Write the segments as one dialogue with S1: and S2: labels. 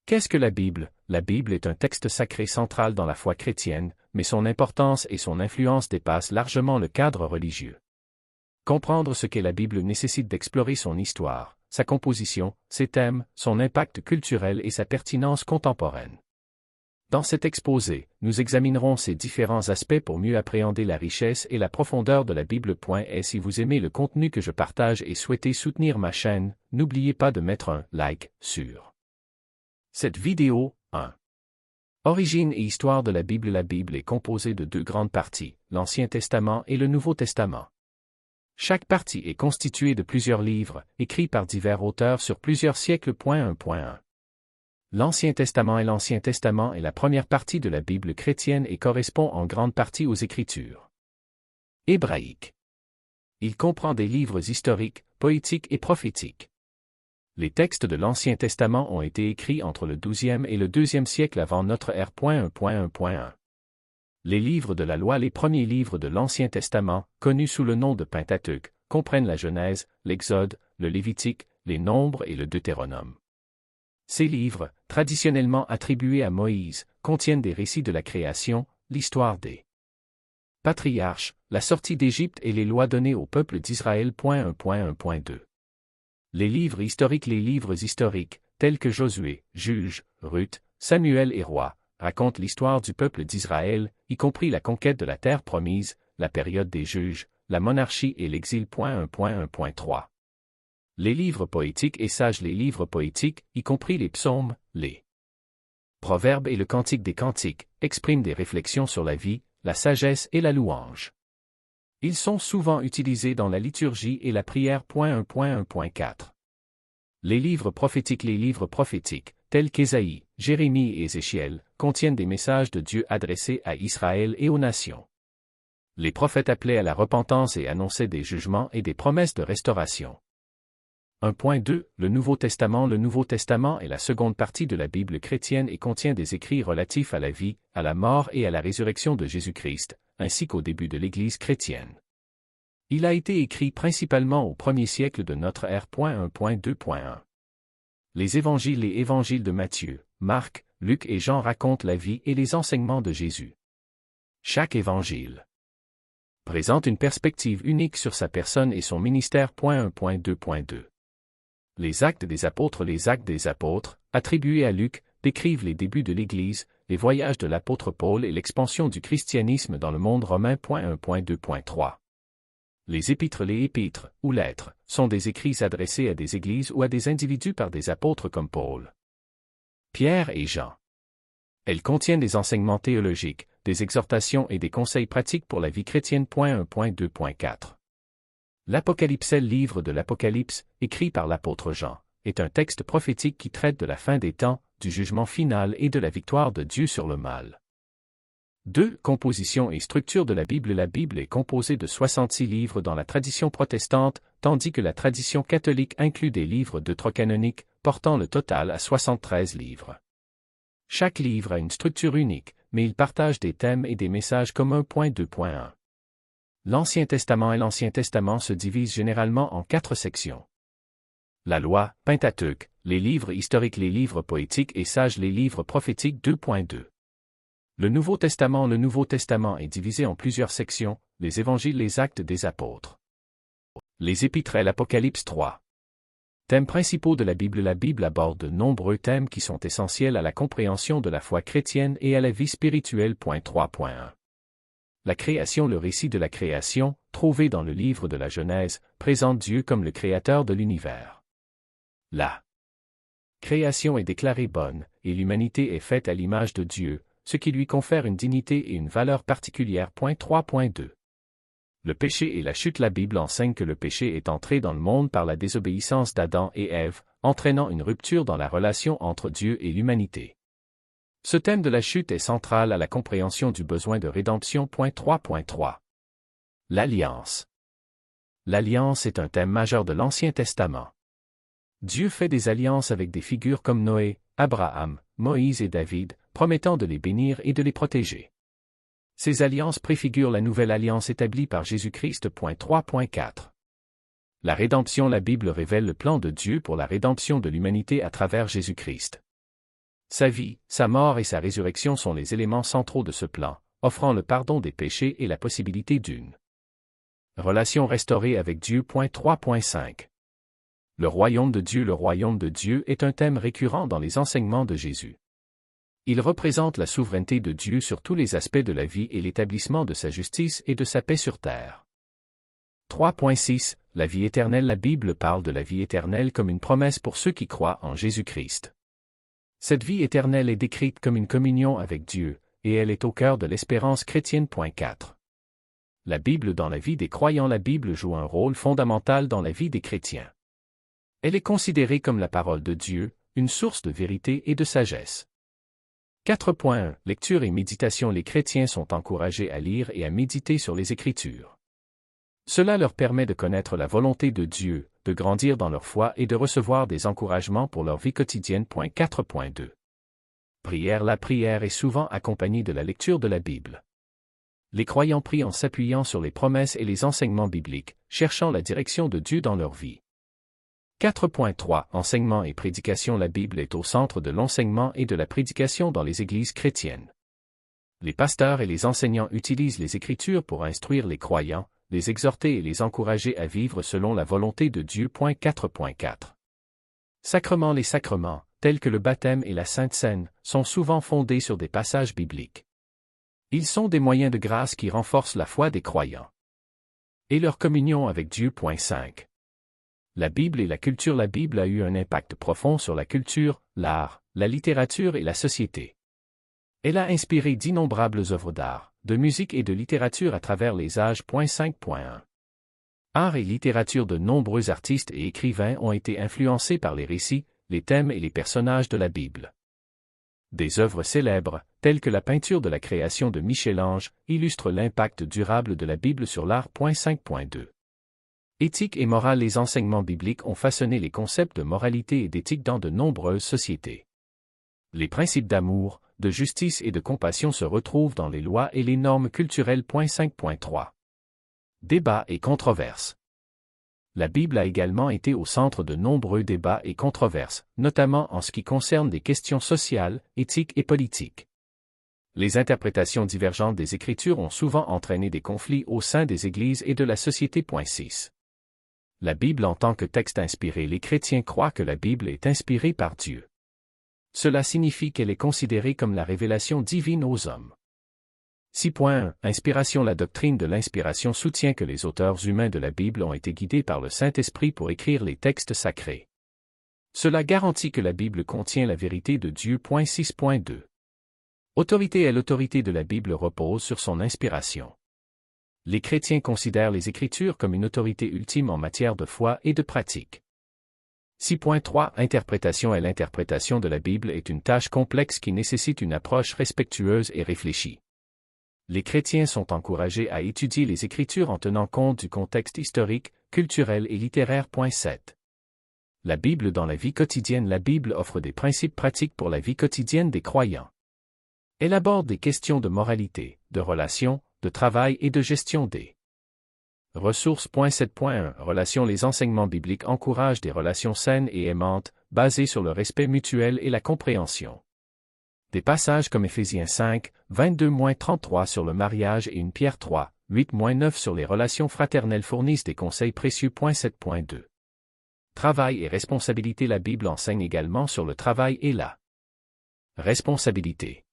S1: Qu'est-ce que la Bible? La Bible est un texte sacré central dans la foi chrétienne, mais son importance et son influence dépassent largement le cadre religieux. Comprendre ce qu'est la Bible nécessite d'explorer son histoire, sa composition, ses thèmes, son impact culturel et sa pertinence contemporaine. Dans cet exposé, nous examinerons ces différents aspects pour mieux appréhender la richesse et la profondeur de la Bible. Et si vous aimez le contenu que je partage et souhaitez soutenir ma chaîne, n'oubliez pas de mettre un like sur cette vidéo. 1. Origine et histoire de la Bible. La Bible est composée de deux grandes parties, l'Ancien Testament et le Nouveau Testament. Chaque partie est constituée de plusieurs livres, écrits par divers auteurs sur plusieurs siècles. 1.1. L'Ancien Testament est la première partie de la Bible chrétienne et correspond en grande partie aux Écritures hébraïques. Il comprend des livres historiques, poétiques et prophétiques. Les textes de l'Ancien Testament ont été écrits entre le XIIe et le IIe siècle avant notre ère. 1.1. Les livres de la loi. Les premiers livres de l'Ancien Testament, connus sous le nom de Pentateuque, comprennent la Genèse, l'Exode, le Lévitique, les Nombres et le Deutéronome. Ces livres, traditionnellement attribués à Moïse, contiennent des récits de la création, l'histoire des patriarches, la sortie d'Égypte et les lois données au peuple d'Israël. 1.1.2. Les livres historiques, tels que Josué, Juges, Ruth, Samuel et Rois, racontent l'histoire du peuple d'Israël, y compris la conquête de la terre promise, la période des juges, la monarchie et l'exil. 1.1.3. Les livres poétiques et sages. Les livres poétiques, y compris les psaumes, les proverbes et le cantique des cantiques, expriment des réflexions sur la vie, la sagesse et la louange. Ils sont souvent utilisés dans la liturgie et la prière. 1.1.4. Les livres prophétiques, tels qu'Ésaïe, Jérémie et Ézéchiel, contiennent des messages de Dieu adressés à Israël et aux nations. Les prophètes appelaient à la repentance et annonçaient des jugements et des promesses de restauration. 1.2. Le Nouveau Testament. Le Nouveau Testament est la seconde partie de la Bible chrétienne et contient des écrits relatifs à la vie, à la mort et à la résurrection de Jésus-Christ, ainsi qu'au début de l'Église chrétienne. Il a été écrit principalement au 1er siècle de notre ère. 1.2.1. Les évangiles de Matthieu, Marc, Luc et Jean racontent la vie et les enseignements de Jésus. Chaque évangile présente une perspective unique sur sa personne et son ministère. 1.2.2. Les actes des apôtres, attribués à Luc, décrivent les débuts de l'Église, les voyages de l'apôtre Paul et l'expansion du christianisme dans le monde romain. 1.2.3. Les épîtres, ou lettres, sont des écrits adressés à des églises ou à des individus par des apôtres comme Paul, Pierre et Jean. Elles contiennent des enseignements théologiques, des exhortations et des conseils pratiques pour la vie chrétienne. 1.2.4. L'Apocalypse. Le livre de l'Apocalypse, écrit par l'apôtre Jean, est un texte prophétique qui traite de la fin des temps, du jugement final et de la victoire de Dieu sur le mal. 2. Composition et structure de la Bible. La Bible est composée de 66 livres dans la tradition protestante, tandis que la tradition catholique inclut des livres deutérocanoniques, portant le total à 73 livres. Chaque livre a une structure unique, mais il partage des thèmes et des messages communs. 2.1. L'Ancien Testament se divise généralement en 4 sections. La loi, Pentateuque, les livres historiques, les livres poétiques et sages, les livres prophétiques. 2.2. Le Nouveau Testament est divisé en plusieurs sections, les évangiles, les actes des apôtres. Les épîtres. L'Apocalypse. 3. Thèmes principaux de la Bible. La Bible aborde de nombreux thèmes qui sont essentiels à la compréhension de la foi chrétienne et à la vie spirituelle. 3.1. La création. Le récit de la création, trouvé dans le livre de la Genèse, présente Dieu comme le créateur de l'univers. La création est déclarée bonne, et l'humanité est faite à l'image de Dieu, ce qui lui confère une dignité et une valeur particulière. 3.2. Le péché et la chute. La Bible enseigne que le péché est entré dans le monde par la désobéissance d'Adam et Ève, entraînant une rupture dans la relation entre Dieu et l'humanité. Ce thème de la chute est central à la compréhension du besoin de rédemption. 3.3. L'Alliance. L'Alliance est un thème majeur de l'Ancien Testament. Dieu fait des alliances avec des figures comme Noé, Abraham, Moïse et David, promettant de les bénir et de les protéger. Ces alliances préfigurent la nouvelle alliance établie par Jésus-Christ. 3.4. La rédemption. La Bible révèle le plan de Dieu pour la rédemption de l'humanité à travers Jésus-Christ. Sa vie, sa mort et sa résurrection sont les éléments centraux de ce plan, offrant le pardon des péchés et la possibilité d'une relation restaurée avec Dieu. 3.5. Le royaume de Dieu est un thème récurrent dans les enseignements de Jésus. Il représente la souveraineté de Dieu sur tous les aspects de la vie et l'établissement de sa justice et de sa paix sur terre. 3.6. La vie éternelle. La Bible parle de la vie éternelle comme une promesse pour ceux qui croient en Jésus-Christ. Cette vie éternelle est décrite comme une communion avec Dieu, et elle est au cœur de l'espérance chrétienne. 4. La Bible dans la vie des croyants. La Bible joue un rôle fondamental dans la vie des chrétiens. Elle est considérée comme la parole de Dieu, une source de vérité et de sagesse. 4.1. Lecture et méditation. Les chrétiens sont encouragés à lire et à méditer sur les Écritures. Cela leur permet de connaître la volonté de Dieu, de grandir dans leur foi et de recevoir des encouragements pour leur vie quotidienne. 4.2. Prière. La prière est souvent accompagnée de la lecture de la Bible. Les croyants prient en s'appuyant sur les promesses et les enseignements bibliques, cherchant la direction de Dieu dans leur vie. 4.3. Enseignement et prédication. La Bible est au centre de l'enseignement et de la prédication dans les églises chrétiennes. Les pasteurs et les enseignants utilisent les Écritures pour instruire les croyants, les exhorter et les encourager à vivre selon la volonté de Dieu. 4.4. Sacrements. Les sacrements, tels que le baptême et la Sainte Seine, sont souvent fondés sur des passages bibliques. Ils sont des moyens de grâce qui renforcent la foi des croyants et leur communion avec Dieu. 5. La Bible et la culture. La Bible a eu un impact profond sur la culture, l'art, la littérature et la société. Elle a inspiré d'innombrables œuvres d'art, de musique et de littérature à travers les âges. 5.1. Art et littérature. De nombreux artistes et écrivains ont été influencés par les récits, les thèmes et les personnages de la Bible. Des œuvres célèbres, telles que la peinture de la création de Michel-Ange, illustrent l'impact durable de la Bible sur l'art. 5.2. Éthique et morale. Les enseignements bibliques ont façonné les concepts de moralité et d'éthique dans de nombreuses sociétés. Les principes d'amour, de justice et de compassion se retrouvent dans les lois et les normes culturelles. 5.3. Débats et controverses. La Bible a également été au centre de nombreux débats et controverses, notamment en ce qui concerne des questions sociales, éthiques et politiques. Les interprétations divergentes des Écritures ont souvent entraîné des conflits au sein des églises et de la société. 6. La Bible en tant que texte inspiré. Les chrétiens croient que la Bible est inspirée par Dieu. Cela signifie qu'elle est considérée comme la révélation divine aux hommes. 6.1. Inspiration. La doctrine de l'inspiration soutient que les auteurs humains de la Bible ont été guidés par le Saint-Esprit pour écrire les textes sacrés. Cela garantit que la Bible contient la vérité de Dieu. 6.2. Autorité. L'autorité de la Bible repose sur son inspiration. Les chrétiens considèrent les Écritures comme une autorité ultime en matière de foi et de pratique. 6.3. Interprétation. L'interprétation de la Bible est une tâche complexe qui nécessite une approche respectueuse et réfléchie. Les chrétiens sont encouragés à étudier les Écritures en tenant compte du contexte historique, culturel et littéraire. 7. La Bible dans la vie quotidienne. La Bible offre des principes pratiques pour la vie quotidienne des croyants. Elle aborde des questions de moralité, de relations, de travail et de gestion des ressources. 7.1. Relations. Les enseignements bibliques encouragent des relations saines et aimantes, basées sur le respect mutuel et la compréhension. Des passages comme Éphésiens 5, 22-33 sur le mariage et 1 Pierre 3, 8-9 sur les relations fraternelles fournissent des conseils précieux. 7.2. Travail et responsabilité. La Bible enseigne également sur le travail et la responsabilité.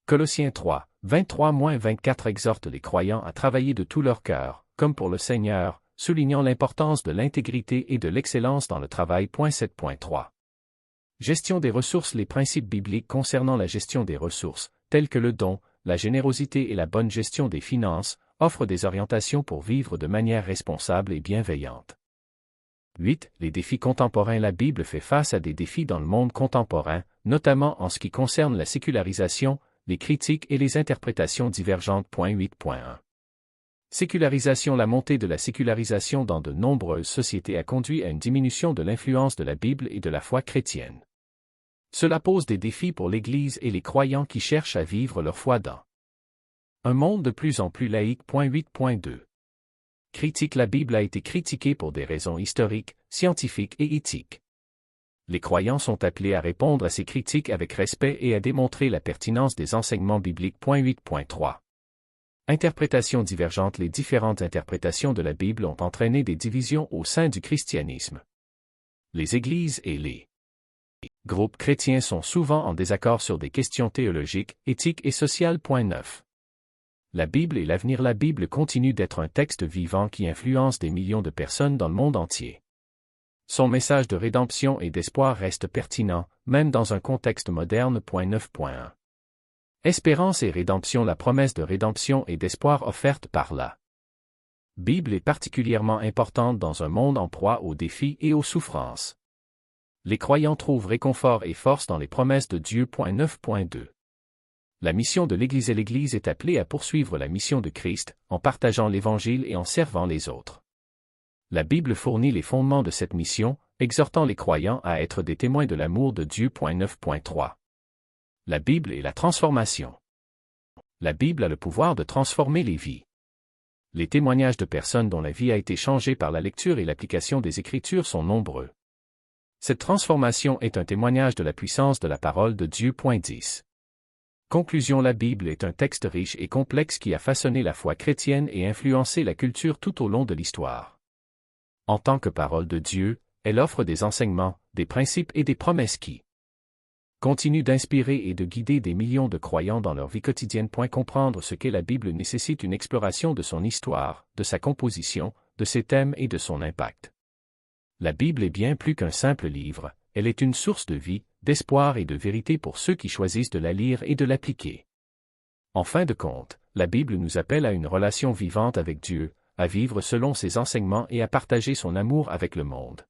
S1: Colossiens 3, 23-24 exhorte les croyants à travailler de tout leur cœur, comme pour le Seigneur, soulignant l'importance de l'intégrité et de l'excellence dans le travail. 7.3. Gestion des ressources. Les principes bibliques concernant la gestion des ressources, tels que le don, la générosité et la bonne gestion des finances, offrent des orientations pour vivre de manière responsable et bienveillante. 8. Les défis contemporains. La Bible fait face à des défis dans le monde contemporain, notamment en ce qui concerne la sécularisation, les critiques et les interprétations divergentes. 8.1. Sécularisation. La montée de la sécularisation dans de nombreuses sociétés a conduit à une diminution de l'influence de la Bible et de la foi chrétienne. Cela pose des défis pour l'Église et les croyants qui cherchent à vivre leur foi dans un monde de plus en plus laïque. 8.2. Critique. La Bible a été critiquée pour des raisons historiques, scientifiques et éthiques. Les croyants sont appelés à répondre à ces critiques avec respect et à démontrer la pertinence des enseignements bibliques. 8.3. Interprétations divergentes. Les différentes interprétations de la Bible ont entraîné des divisions au sein du christianisme. Les églises et les groupes chrétiens sont souvent en désaccord sur des questions théologiques, éthiques et sociales. 9. La Bible et l'avenir. La Bible continue d'être un texte vivant qui influence des millions de personnes dans le monde entier. Son message de rédemption et d'espoir reste pertinent, même dans un contexte moderne. 9.1. Espérance et rédemption. La promesse de rédemption et d'espoir offerte par la Bible est particulièrement importante dans un monde en proie aux défis et aux souffrances. Les croyants trouvent réconfort et force dans les promesses de Dieu. 9.2. La mission de l'Église. L'Église est appelée à poursuivre la mission de Christ, en partageant l'Évangile et en servant les autres. La Bible fournit les fondements de cette mission, exhortant les croyants à être des témoins de l'amour de Dieu. 9.3. La Bible et la transformation. La Bible a le pouvoir de transformer les vies. Les témoignages de personnes dont la vie a été changée par la lecture et l'application des Écritures sont nombreux. Cette transformation est un témoignage de la puissance de la parole de Dieu. 10. Conclusion. La Bible est un texte riche et complexe qui a façonné la foi chrétienne et influencé la culture tout au long de l'histoire. En tant que parole de Dieu, elle offre des enseignements, des principes et des promesses qui continuent d'inspirer et de guider des millions de croyants dans leur vie quotidienne. Comprendre ce qu'est la Bible nécessite une exploration de son histoire, de sa composition, de ses thèmes et de son impact. La Bible est bien plus qu'un simple livre, elle est une source de vie, d'espoir et de vérité pour ceux qui choisissent de la lire et de l'appliquer. En fin de compte, la Bible nous appelle à une relation vivante avec Dieu, à vivre selon ses enseignements et à partager son amour avec le monde.